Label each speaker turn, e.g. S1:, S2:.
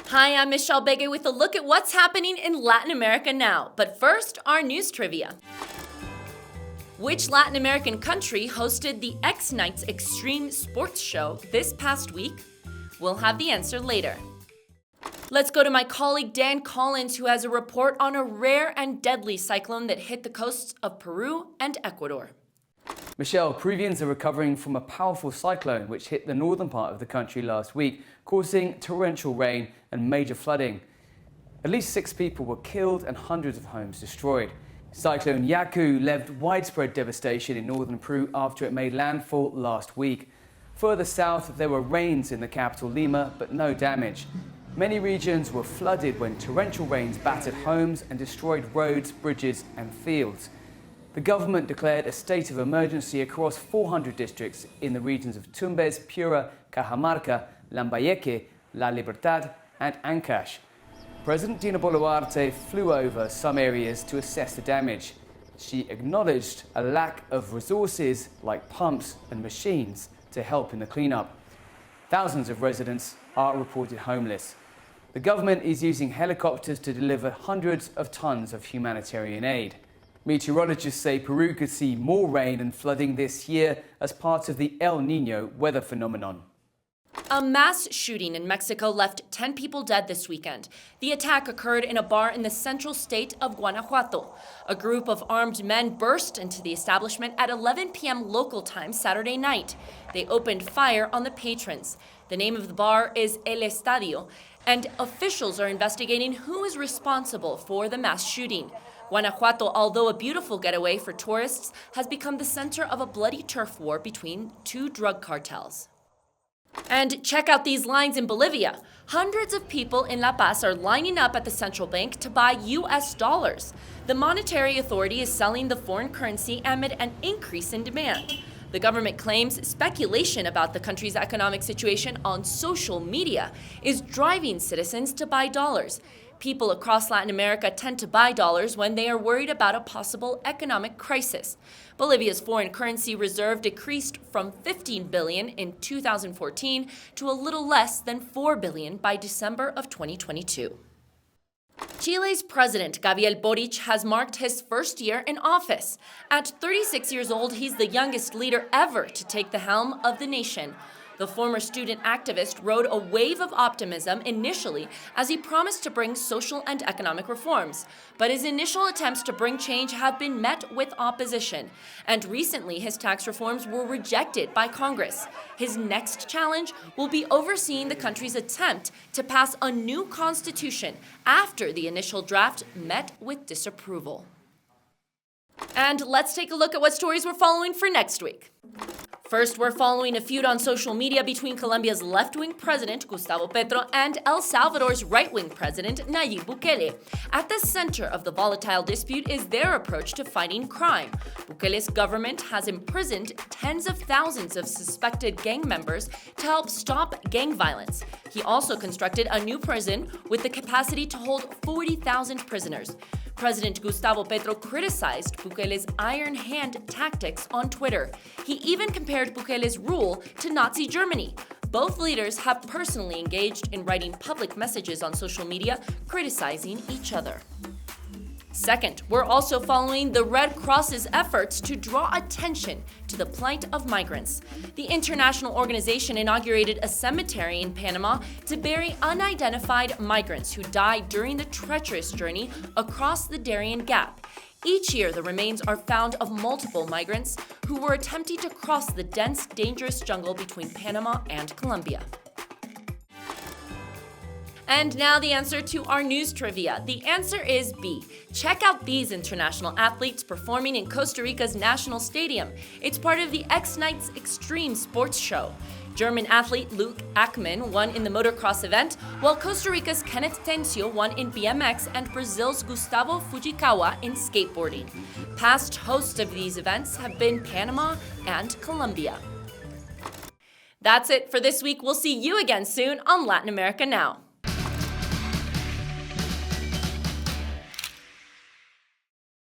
S1: Hi, I'm Michelle Begue with a look at what's happening in Latin America now. But first, our news trivia. Which Latin American country hosted the X Nights Extreme Sports Show this past week? We'll have the answer later. Let's go to my colleague Dan Collyns, who has a report on a rare and deadly cyclone that hit the coasts of Peru and Ecuador.
S2: Michelle, Peruvians are recovering from a powerful cyclone which hit the northern part of the country last week, causing torrential rain and major flooding. At least 6 people were killed and hundreds of homes destroyed. Cyclone Yaku left widespread devastation in northern Peru after it made landfall last week. Further south, there were rains in the capital Lima, but no damage. Many regions were flooded when torrential rains battered homes and destroyed roads, bridges and fields. The government declared a state of emergency across 400 districts in the regions of Tumbes, Piura, Cajamarca, Lambayeque, La Libertad and Ancash. President Dina Boluarte flew over some areas to assess the damage. She acknowledged a lack of resources like pumps and machines to help in the cleanup. Thousands of residents are reported homeless. The government is using helicopters to deliver hundreds of tons of humanitarian aid. Meteorologists say Peru could see more rain and flooding this year as part of the El Niño weather phenomenon.
S1: A mass shooting in Mexico left 10 people dead this weekend. The attack occurred in a bar in the central state of Guanajuato. A group of armed men burst into the establishment at 11 p.m. local time Saturday night. They opened fire on the patrons. The name of the bar is El Estadio, and officials are investigating who is responsible for the mass shooting. Guanajuato, although a beautiful getaway for tourists, has become the center of a bloody turf war between 2 drug cartels. And check out these lines in Bolivia. Hundreds of people in La Paz are lining up at the central bank to buy U.S. dollars. The monetary authority is selling the foreign currency amid an increase in demand. The government claims speculation about the country's economic situation on social media is driving citizens to buy dollars. People across Latin America tend to buy dollars when they are worried about a possible economic crisis. Bolivia's foreign currency reserve decreased from 15 billion in 2014 to a little less than 4 billion by December of 2022. Chile's President Gabriel Boric has marked his first year in office. At 36 years old, he's the youngest leader ever to take the helm of the nation. The former student activist rode a wave of optimism initially as he promised to bring social and economic reforms. But his initial attempts to bring change have been met with opposition. And recently, his tax reforms were rejected by Congress. His next challenge will be overseeing the country's attempt to pass a new constitution after the initial draft met with disapproval. And let's take a look at what stories we're following for next week. First, we're following a feud on social media between Colombia's left-wing president, Gustavo Petro, and El Salvador's right-wing president, Nayib Bukele. At the center of the volatile dispute is their approach to fighting crime. Bukele's government has imprisoned tens of thousands of suspected gang members to help stop gang violence. He also constructed a new prison with the capacity to hold 40,000 prisoners. President Gustavo Petro criticized Bukele's iron hand tactics on Twitter. He even compared Bukele's rule to Nazi Germany. Both leaders have personally engaged in writing public messages on social media criticizing each other. Second, we're also following the Red Cross's efforts to draw attention to the plight of migrants. The international organization inaugurated a cemetery in Panama to bury unidentified migrants who died during the treacherous journey across the Darien Gap. Each year, the remains are found of multiple migrants who were attempting to cross the dense, dangerous jungle between Panama and Colombia. And now the answer to our news trivia. The answer is B. Check out these international athletes performing in Costa Rica's national stadium. It's part of the X Nights Extreme Sports Show. German athlete Luke Ackman won in the motocross event, while Costa Rica's Kenneth Tencio won in BMX and Brazil's Gustavo Fujikawa in skateboarding. Past hosts of these events have been Panama and Colombia. That's it for this week. We'll see you again soon on Latin America Now.